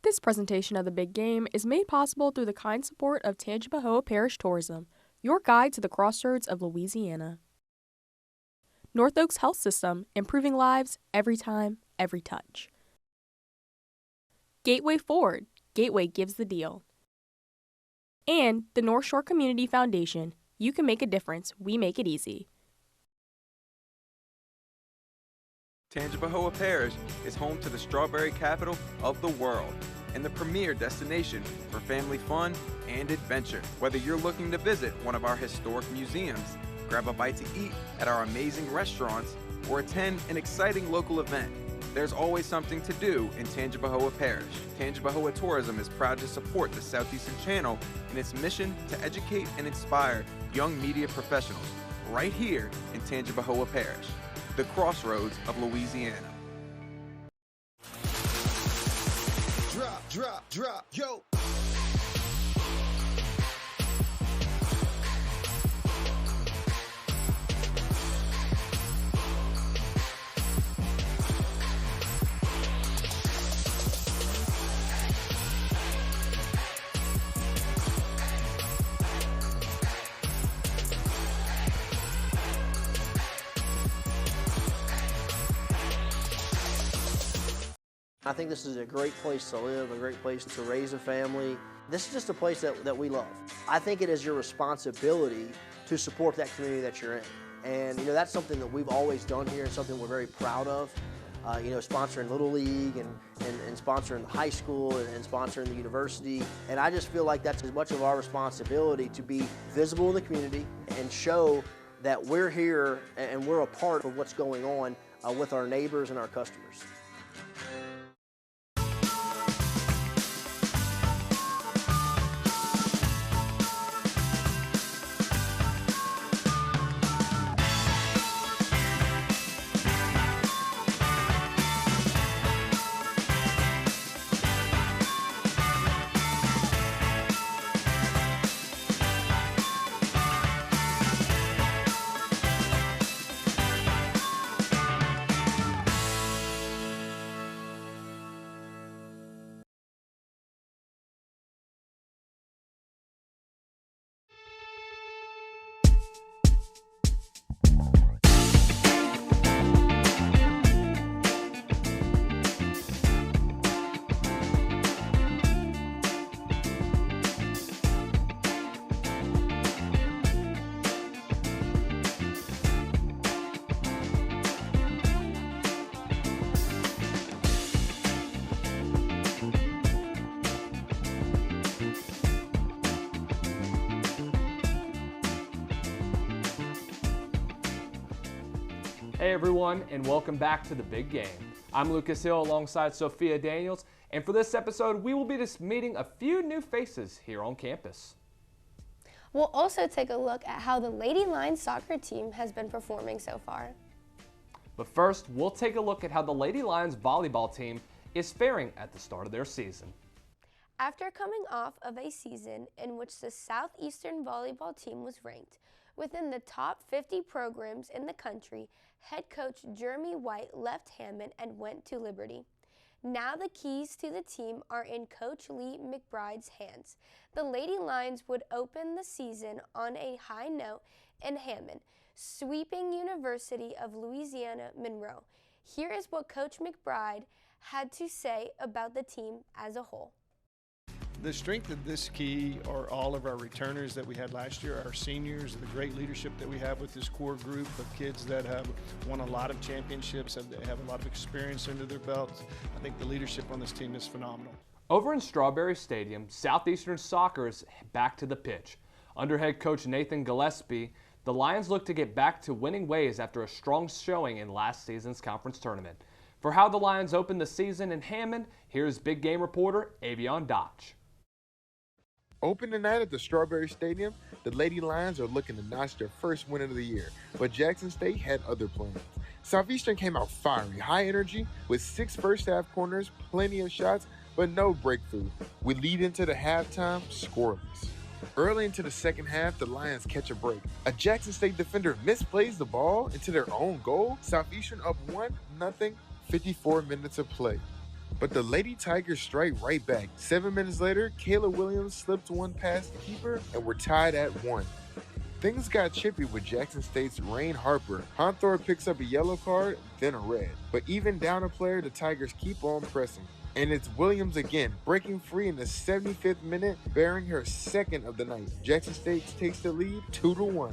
This presentation of the big game is made possible through the kind support of Tangipahoa Parish Tourism, your guide to the crossroads of Louisiana. North Oaks Health System, improving lives every time, every touch. Gateway Ford, Gateway gives the deal. And the Northshore Community Foundation, you can make a difference, we make it easy. Tangipahoa Parish is home to the strawberry capital of the world and the premier destination for family fun and adventure. Whether you're looking to visit one of our historic museums, grab a bite to eat at our amazing restaurants, or attend an exciting local event, there's always something to do in Tangipahoa Parish. Tangipahoa Tourism is proud to support the Southeastern Channel in its mission to educate and inspire young media professionals right here in Tangipahoa Parish, the crossroads of Louisiana. Drop, yo. I think this is a great place to live, a great place to raise a family. This is just a place that we love. I think it is your responsibility to support that community that you're in. And that's something that we've always done here and something we're very proud of. Sponsoring Little League and sponsoring the high school and sponsoring the university. And I just feel like that's as much of our responsibility to be visible in the community and show that we're here and we're a part of what's going on with our neighbors and our customers. Hey everyone, and welcome back to The Big Game. I'm Lucas Hill alongside Sophia Daniels, and for this episode, we will be just meeting a few new faces here on campus. We'll also take a look at how the Lady Lions soccer team has been performing so far. But first, we'll take a look at how the Lady Lions volleyball team is faring at the start of their season. After coming off of a season in which the Southeastern volleyball team was ranked within the top 50 programs in the country, head coach Jeremy White left Hammond and went to Liberty. Now the keys to the team are in Coach Lee McBride's hands. The Lady Lions would open the season on a high note in Hammond, sweeping University of Louisiana Monroe. Here is what Coach McBride had to say about the team as a whole. The strength of this key are all of our returners that we had last year, our seniors, the great leadership that we have with this core group of kids that have won a lot of championships, have a lot of experience under their belts. I think the leadership on this team is phenomenal. Over in Strawberry Stadium, Southeastern Soccer is back to the pitch. Under head coach Nathan Gillespie, the Lions look to get back to winning ways after a strong showing in last season's conference tournament. For how the Lions opened the season in Hammond, here's Big Game reporter Avion Dodge. Opening night at the Strawberry Stadium, the Lady Lions are looking to notch their first win of the year, but Jackson State had other plans. Southeastern came out fiery, high energy, with 6 first-half corners, plenty of shots, but no breakthrough. We lead into the halftime scoreless. Early into the second half, the Lions catch a break. A Jackson State defender misplays the ball into their own goal. Southeastern up 1-0, 54 minutes of play. But the Lady Tigers strike right back. 7 minutes later, Kayla Williams slipped one past the keeper, and we're tied at 1. Things got chippy with Jackson State's Rain Harper. Honthor picks up a yellow card, then a red. But even down a player, the Tigers keep on pressing. And it's Williams again, breaking free in the 75th minute, bearing her second of the night. Jackson State takes the lead 2-1.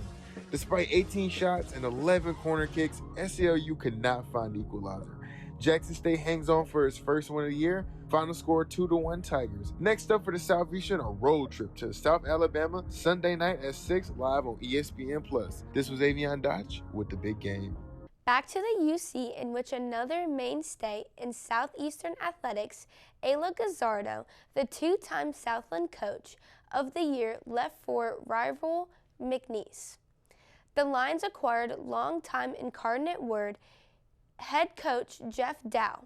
Despite 18 shots and 11 corner kicks, SCLU could not find the equalizer. Jackson State hangs on for its first win of the year. Final score 2-1 Tigers. Next up for the Southeastern, a road trip to South Alabama Sunday night at 6 live on ESPN+. This was Avion Dodge with the big game. Back to the UC, in which another mainstay in Southeastern athletics, Ayla Gazzardo, the two-time Southland Coach of the Year, left for rival McNeese. The Lions acquired longtime Incarnate Word head coach Jeff Dow.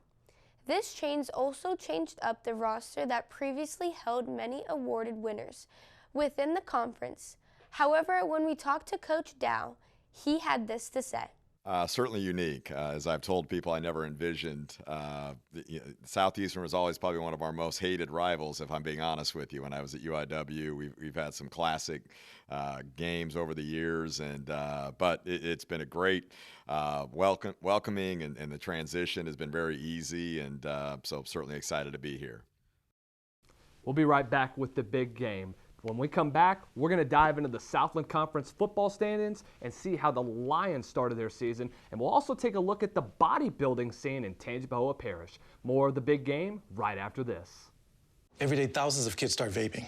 This change also changed up the roster that previously held many awarded winners within the conference. However, when we talked to Coach Dow, he had this to say. Certainly unique. As I've told people, I never envisioned. Southeastern was always probably one of our most hated rivals, if I'm being honest with you. When I was at UIW, we've had some classic games over the years, but it's been a great welcoming, and the transition has been very easy, and so certainly excited to be here. We'll be right back with the big game. When we come back, we're going to dive into the Southland Conference football standings and see how the Lions started their season, and we'll also take a look at the bodybuilding scene in Tangipahoa Parish. More of the big game right after this. Every day, thousands of kids start vaping,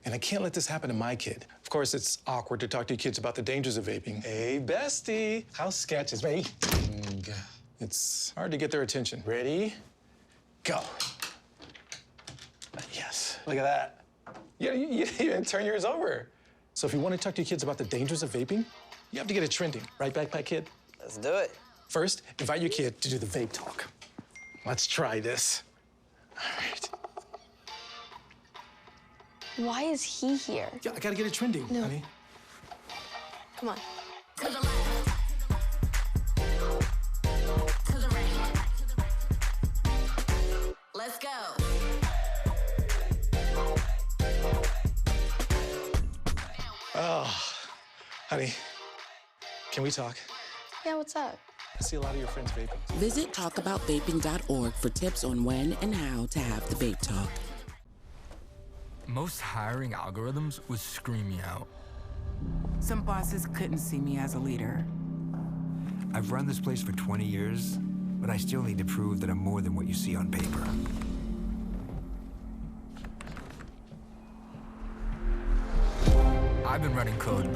and I can't let this happen to my kid. Of course, it's awkward to talk to your kids about the dangers of vaping. Hey, bestie, how sketch is vaping? It's hard to get their attention. Ready? Go. Yes, look at that. You even turn yours over. So if you want to talk to your kids about the dangers of vaping, you have to get it trending. Right, Backpack Kid? Let's do it. First, invite your kid to do the vape talk. Let's try this. All right. Why is he here? Yeah, I gotta get it trending, honey. Come on. To the left. To the right. Let's go. Oh, honey, can we talk? Yeah, what's up? I see a lot of your friends vaping. Visit talkaboutvaping.org for tips on when and how to have the vape talk. Most hiring algorithms would scream me out. Some bosses couldn't see me as a leader. I've run this place for 20 years, but I still need to prove that I'm more than what you see on paper. I've been running code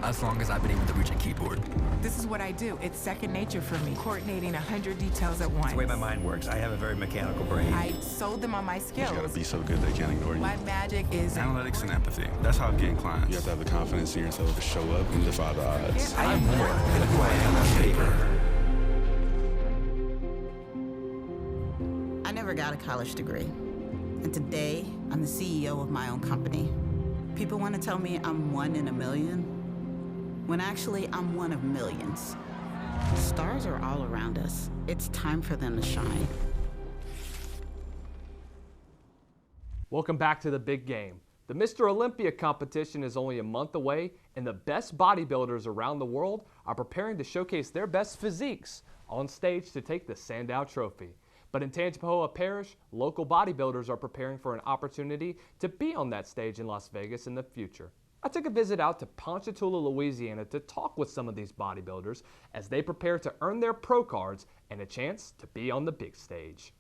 as long as I've been able to reach a keyboard. This is what I do. It's second nature for me, coordinating 100 details at once. It's the way my mind works. I have a very mechanical brain. I sold them on my skills. You gotta be so good they can't ignore you. My magic is analytics and empathy. That's how I'm getting clients. You have to have the confidence in yourself to show up and defy the odds. I'm more than who I am on paper. I never got a college degree. And today, I'm the CEO of my own company. People want to tell me I'm one in a million, when actually I'm one of millions. Stars are all around us. It's time for them to shine. Welcome back to the big game. The Mr. Olympia competition is only a month away, and the best bodybuilders around the world are preparing to showcase their best physiques on stage to take the Sandow Trophy. But in Tangipahoa Parish, local bodybuilders are preparing for an opportunity to be on that stage in Las Vegas in the future. I took a visit out to Ponchatoula, Louisiana to talk with some of these bodybuilders as they prepare to earn their pro cards and a chance to be on the big stage.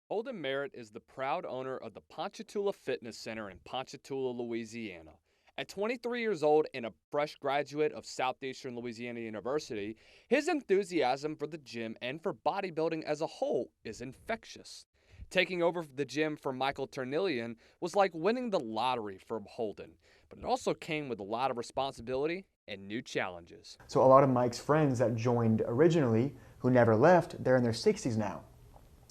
Holden Merritt is the proud owner of the Ponchatoula Fitness Center in Ponchatoula, Louisiana. At 23 years old and a fresh graduate of Southeastern Louisiana University, his enthusiasm for the gym and for bodybuilding as a whole is infectious. Taking over the gym for Michael Ternillian was like winning the lottery for Holden, but it also came with a lot of responsibility and new challenges. So a lot of Mike's friends that joined originally, who never left, they're in their 60s now.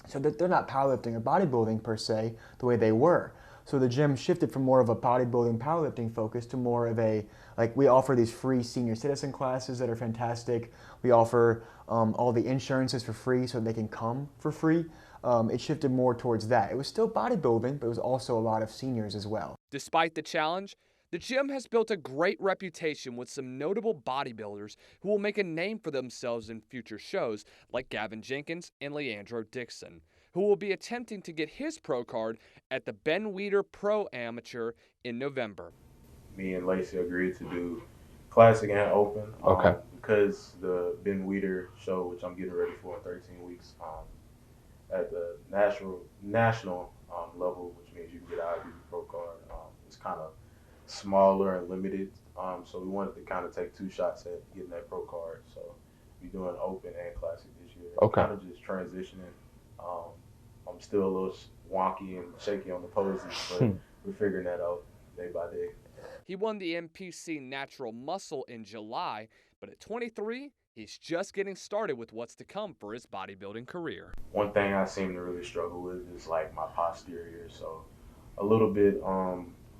So they're not powerlifting or bodybuilding per se the way they were. So the gym shifted from more of a bodybuilding, powerlifting focus to more of a, like, we offer these free senior citizen classes that are fantastic. We offer all the insurances for free so they can come for free. it shifted more towards that. It was still bodybuilding, but it was also a lot of seniors as well. Despite the challenge, the gym has built a great reputation with some notable bodybuilders who will make a name for themselves in future shows, like Gavin Jenkins and Leandro Dixon, who will be attempting to get his pro card at the Ben Weider Pro Amateur in November. Me and Lacey agreed to do Classic and Open. Because the Ben Weider show, which I'm getting ready for in 13 weeks, at the national level, which means you can get an IB Pro card, it's kind of smaller and limited. So we wanted to kind of take 2 shots at getting that Pro card. So we're doing Open and Classic this year. Kind of just transitioning. I'm still a little wonky and shaky on the poses, but we're figuring that out day by day. He won the NPC Natural Muscle in July, but at 23, he's just getting started with what's to come for his bodybuilding career. One thing I seem to really struggle with is like my posterior, so a little bit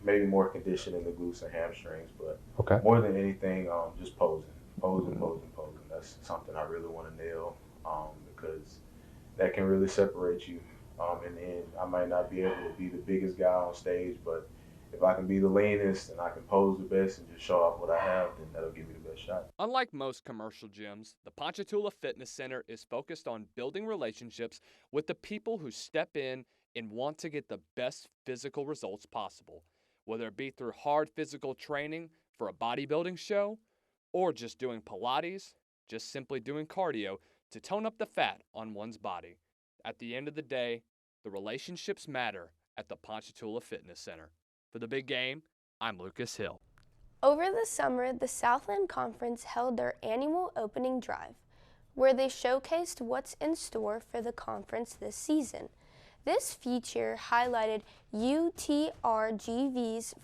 maybe more condition in the glutes and hamstrings, but more than anything, just posing. That's something I really want to nail because that can really separate you. In the end, I might not be able to be the biggest guy on stage, but if I can be the leanest and I can pose the best and just show off what I have, then that'll give me the best shot. Unlike most commercial gyms, the Ponchatoula Fitness Center is focused on building relationships with the people who step in and want to get the best physical results possible, whether it be through hard physical training for a bodybuilding show or just doing Pilates, just simply doing cardio to tone up the fat on one's body. At the end of the day, the relationships matter at the Ponchatoula Fitness Center. For the big game, I'm Lucas Hill. Over the summer, the Southland Conference held their annual opening drive, where they showcased what's in store for the conference this season. This feature highlighted UTRGV's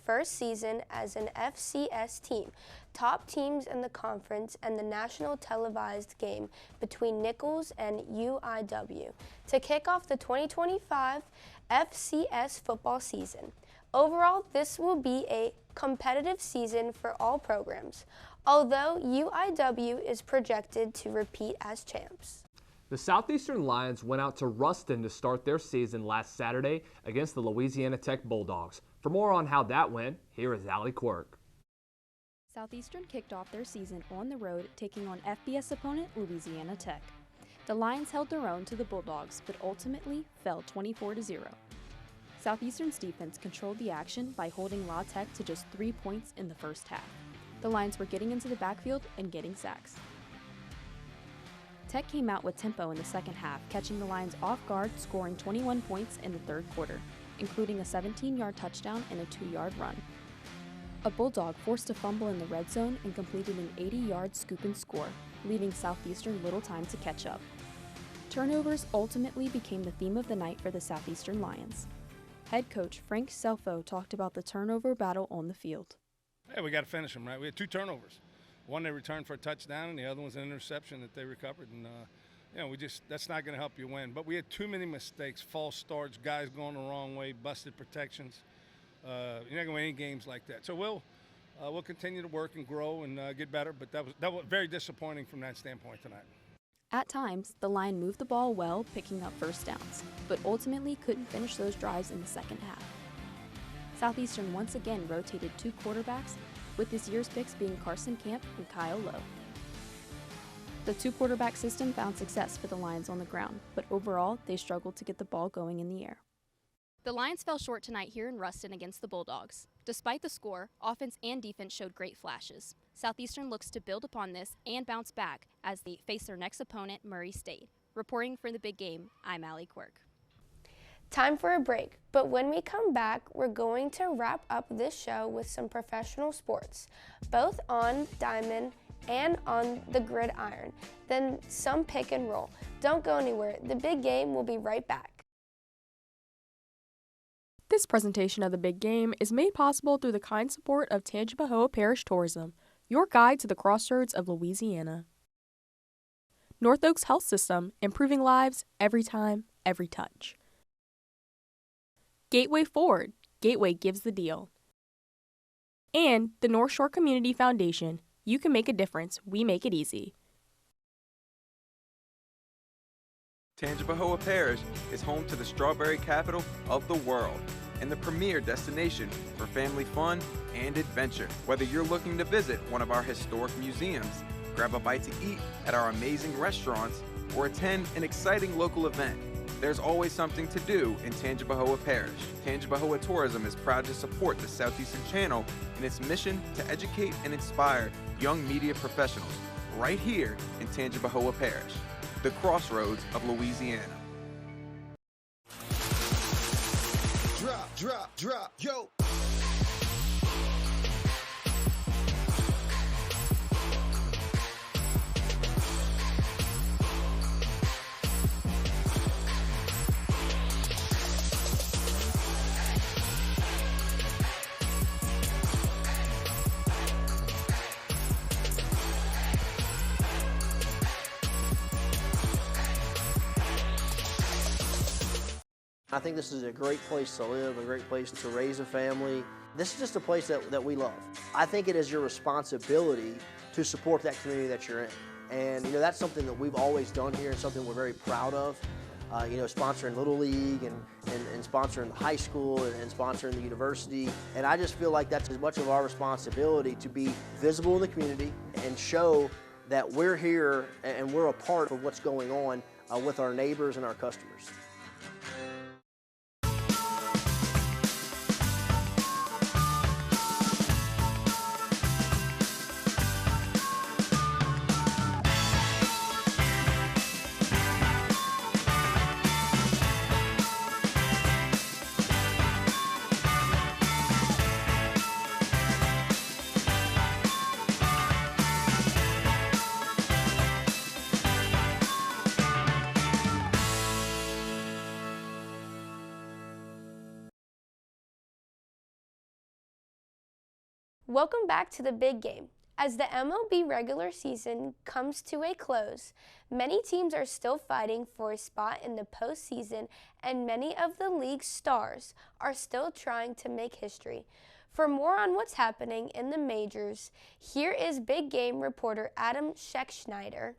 first season as an FCS team, top teams in the conference, and the national televised game between Nichols and UIW to kick off the 2025 FCS football season. Overall, this will be a competitive season for all programs, although UIW is projected to repeat as champs. The Southeastern Lions went out to Ruston to start their season last Saturday against the Louisiana Tech Bulldogs. For more on how that went, here is Allie Quirk. Southeastern kicked off their season on the road, taking on FBS opponent Louisiana Tech. The Lions held their own to the Bulldogs, but ultimately fell 24-0. Southeastern's defense controlled the action by holding La Tech to just 3 points in the first half. The Lions were getting into the backfield and getting sacks. Tech came out with tempo in the second half, catching the Lions off guard, scoring 21 points in the third quarter, including a 17-yard touchdown and a 2-yard run. A Bulldog forced a fumble in the red zone and completed an 80-yard scoop and score, leaving Southeastern little time to catch up. Turnovers ultimately became the theme of the night for the Southeastern Lions. Head coach Frank Selfo talked about the turnover battle on the field. Hey, we got to finish them, right? We had 2 turnovers. One they returned for a touchdown, and the other one's an interception that they recovered. And that's not going to help you win. But we had too many mistakes, false starts, guys going the wrong way, busted protections. You're not going to win any games like that. So we'll continue to work and grow and get better. But that was very disappointing from that standpoint tonight. At times, the line moved the ball well, picking up first downs, but ultimately couldn't finish those drives in the second half. Southeastern once again rotated 2 quarterbacks, with this year's picks being Carson Camp and Kyle Lowe. The 2-quarterback system found success for the Lions on the ground, but overall, they struggled to get the ball going in the air. The Lions fell short tonight here in Ruston against the Bulldogs. Despite the score, offense and defense showed great flashes. Southeastern looks to build upon this and bounce back as they face their next opponent, Murray State. Reporting for the big game, I'm Allie Quirk. Time for a break, but when we come back, we're going to wrap up this show with some professional sports, both on diamond and on the gridiron, then some pick and roll. Don't go anywhere. The big game will be right back. This presentation of the big game is made possible through the kind support of Tangipahoa Parish Tourism, your guide to the crossroads of Louisiana. North Oaks Health System, improving lives every time, every touch. Gateway Ford, Gateway gives the deal. And the Northshore Community Foundation, you can make a difference, we make it easy. Tangipahoa Parish is home to the strawberry capital of the world and the premier destination for family fun and adventure. Whether you're looking to visit one of our historic museums, grab a bite to eat at our amazing restaurants, or attend an exciting local event, there's always something to do in Tangipahoa Parish. Tangipahoa Tourism is proud to support the Southeastern Channel in its mission to educate and inspire young media professionals right here in Tangipahoa Parish, the crossroads of Louisiana. Drop, yo. I think this is a great place to live, a great place to raise a family. This is just a place that we love. I think it is your responsibility to support that community that you're in. And that's something that we've always done here and something we're very proud of. Sponsoring Little League and sponsoring the high school and sponsoring the university. And I just feel like that's as much of our responsibility to be visible in the community and show that we're here and we're a part of what's going on with our neighbors and our customers. Welcome back to the big game. As the MLB regular season comes to a close, many teams are still fighting for a spot in the postseason, and many of the league's stars are still trying to make history. For more on what's happening in the majors, here is big game reporter Adam Scheckschneider.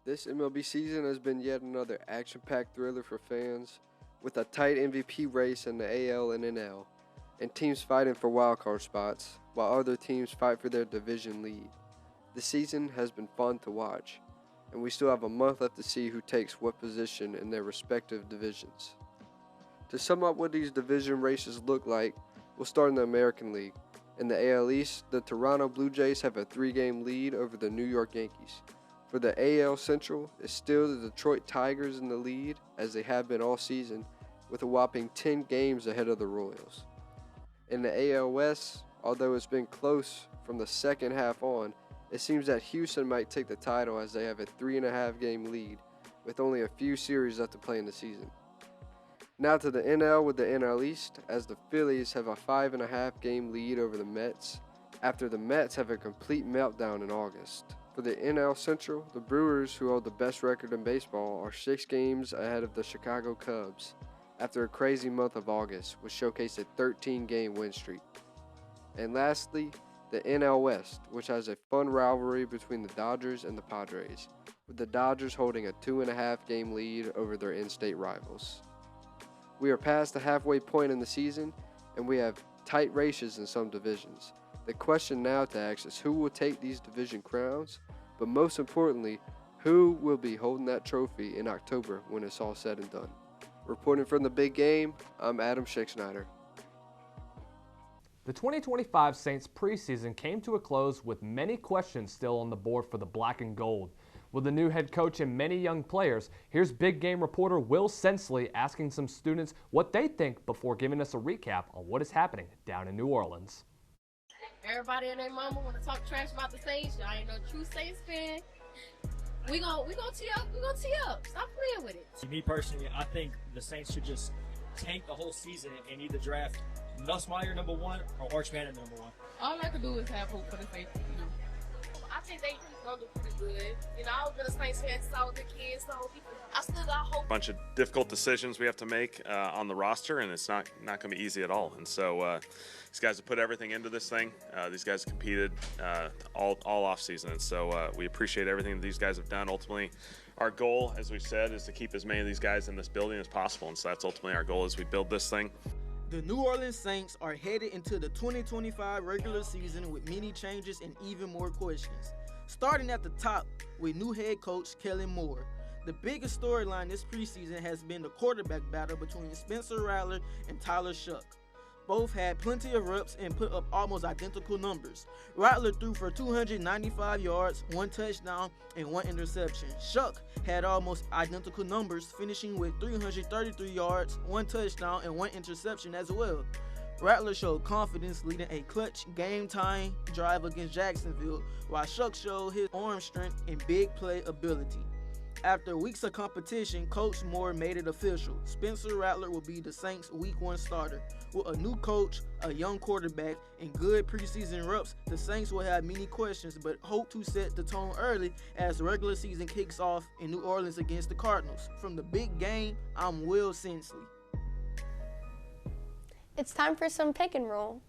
This MLB season has been yet another action-packed thriller for fans, with a tight MVP race in the AL and NL. And teams fighting for wildcard spots, while other teams fight for their division lead. The season has been fun to watch, and we still have a month left to see who takes what position in their respective divisions. To sum up what these division races look like, we'll start in the American League. In the AL East, the Toronto Blue Jays have a 3-game lead over the New York Yankees. For the AL Central, it's still the Detroit Tigers in the lead, as they have been all season, with a whopping 10 games ahead of the Royals. In the AL West, although it's been close from the second half on, it seems that Houston might take the title as they have a 3.5-game lead with only a few series left to play in the season. Now to the NL with the NL East, as the Phillies have a 5.5-game lead over the Mets after the Mets have a complete meltdown in August. For the NL Central, the Brewers, who hold the best record in baseball, are 6 games ahead of the Chicago Cubs after a crazy month of August, which showcased a 13-game win streak. And lastly, the NL West, which has a fun rivalry between the Dodgers and the Padres, with the Dodgers holding a 2.5-game lead over their in-state rivals. We are past the halfway point in the season, and we have tight races in some divisions. The question now to ask is who will take these division crowns, but most importantly, who will be holding that trophy in October when it's all said and done. Reporting from the big game, I'm Adam Scheckschneider. The 2025 Saints preseason came to a close with many questions still on the board for the black and gold. With a new head coach and many young players, here's big game reporter Will Sensley asking some students what they think before giving us a recap on what is happening down in New Orleans. Everybody and their mama want to talk trash about the Saints. Y'all ain't no true Saints fan. We gonna tee up. We gonna tee up. Stop playing with it. Me personally, I think the Saints should just tank the whole season and either draft Nussmeier #1 or Arch Manning #1. All I could do is have hope for the Saints. I think they gonna do pretty good. You know, I was gonna Saints fan since I was a kid, so I still got hope. Bunch of difficult decisions we have to make on the roster, and it's not going to be easy at all. And so these guys have put everything into this thing. These guys competed all off season, and so we appreciate everything that these guys have done. Ultimately, our goal, as we've said, is to keep as many of these guys in this building as possible, and so that's ultimately our goal as we build this thing. The New Orleans Saints are headed into the 2025 regular season with many changes and even more questions. Starting at the top with new head coach Kellen Moore. The biggest storyline this preseason has been the quarterback battle between Spencer Rattler and Tyler Shuck. Both had plenty of reps and put up almost identical numbers. Rattler threw for 295 yards, 1 touchdown, and 1 interception. Shuck had almost identical numbers, finishing with 333 yards, 1 touchdown, and 1 interception as well. Rattler showed confidence leading a clutch game-tying drive against Jacksonville, while Shuck showed his arm strength and big play ability. After weeks of competition, Coach Moore made it official. Spencer Rattler will be the Saints' Week 1 starter. With a new coach, a young quarterback, and good preseason reps, the Saints will have many questions, but hope to set the tone early as the regular season kicks off in New Orleans against the Cardinals. From the big game, I'm Will Sensley. It's time for some pick and roll.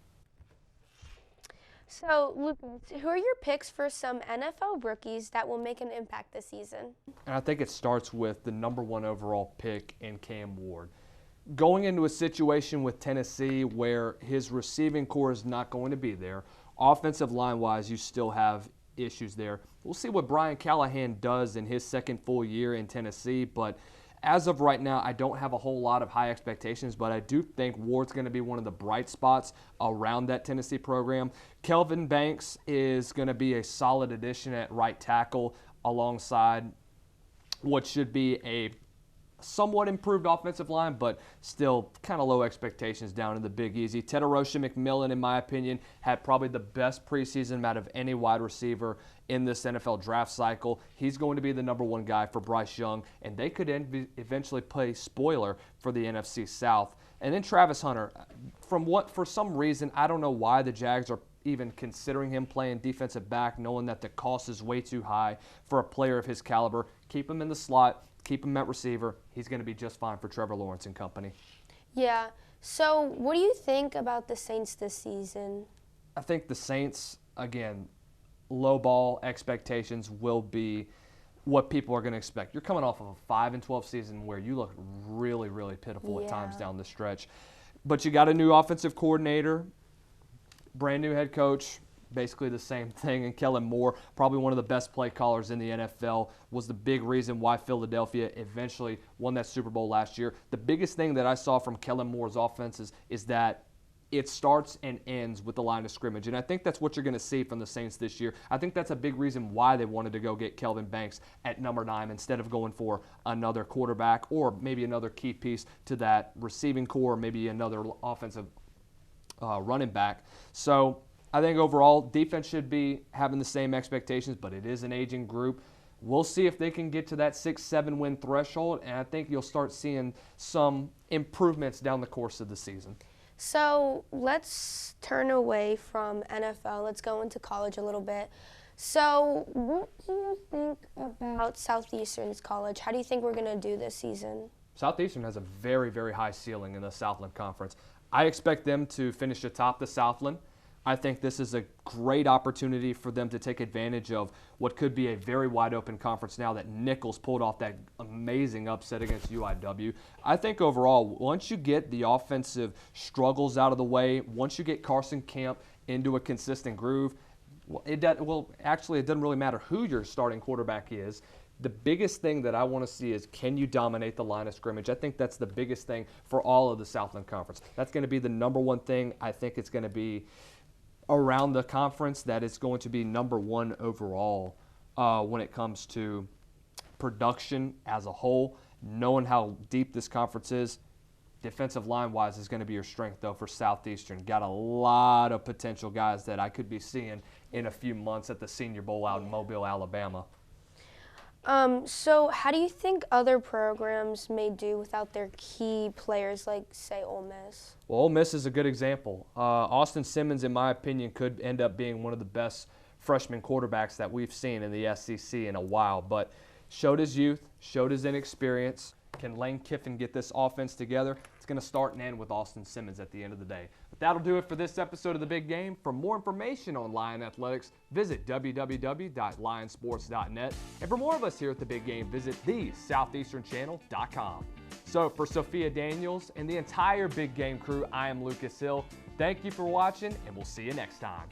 So, Lucas, who are your picks for some NFL rookies that will make an impact this season? And I think it starts with the #1 overall pick in Cam Ward. Going into a situation with Tennessee where his receiving core is not going to be there, offensive line-wise, you still have issues there. We'll see what Brian Callahan does in his second full year in Tennessee, but as of right now, I don't have a whole lot of high expectations, but I do think Ward's going to be one of the bright spots around that Tennessee program. Kelvin Banks is going to be a solid addition at right tackle alongside what should be a somewhat improved offensive line, but still kind of low expectations down in the Big Easy. Tedorosha McMillan, in my opinion, had probably the best preseason out of any wide receiver in this NFL draft cycle. He's going to be the #1 guy for Bryce Young, and they could eventually play spoiler for the NFC South. And then Travis Hunter, for some reason, I don't know why the Jags are even considering him playing defensive back, knowing that the cost is way too high for a player of his caliber. Keep him in the slot. Keep him at receiver. He's going to be just fine for Trevor Lawrence and company. Yeah. So what do you think about the Saints this season? I think the Saints, again, low ball expectations will be what people are going to expect. You're coming off of a 5-12 season where you look really, really pitiful at times down the stretch. But you got a new offensive coordinator, brand new head coach, basically the same thing. And Kellen Moore, probably one of the best play callers in the NFL, was the big reason why Philadelphia eventually won that Super Bowl last year. The biggest thing that I saw from Kellen Moore's offenses is that it starts and ends with the line of scrimmage. And I think that's what you're going to see from the Saints this year. I think that's a big reason why they wanted to go get Kelvin Banks at #9 instead of going for another quarterback or maybe another key piece to that receiving core, maybe another offensive running back. So I think overall defense should be having the same expectations, but it is an aging group. We'll see if they can get to that 6-7 win threshold, and I think you'll start seeing some improvements down the course of the season. So let's turn away from NFL. Let's go into college a little bit. So what do you think about Southeastern's college? How do you think we're going to do this season? Southeastern has a very, very high ceiling in the Southland Conference. I expect them to finish atop the Southland. I think this is a great opportunity for them to take advantage of what could be a very wide open conference now that Nichols pulled off that amazing upset against UIW. I think overall, once you get the offensive struggles out of the way, once you get Carson Camp into a consistent groove, it doesn't really matter who your starting quarterback is. The biggest thing that I want to see is, can you dominate the line of scrimmage? I think that's the biggest thing for all of the Southland Conference. That's going to be the #1 thing. I think it's going to be around the conference that is going to be #1 overall when it comes to production as a whole. Knowing how deep this conference is, defensive line-wise is going to be your strength, though, for Southeastern. Got a lot of potential guys that I could be seeing in a few months at the Senior Bowl out in Mobile, Alabama. So how do you think other programs may do without their key players, like, say, Ole Miss? Well, Ole Miss is a good example. Austin Simmons, in my opinion, could end up being one of the best freshman quarterbacks that we've seen in the SEC in a while, but showed his youth, showed his inexperience. Can Lane Kiffin get this offense together? It's going to start and end with Austin Simmons at the end of the day. But that'll do it for this episode of The Big Game. For more information on Lion Athletics, visit www.lionsports.net. And for more of us here at The Big Game, visit thesoutheasternchannel.com. So for Sophia Daniels and the entire Big Game crew, I am Lucas Hill. Thank you for watching, and we'll see you next time.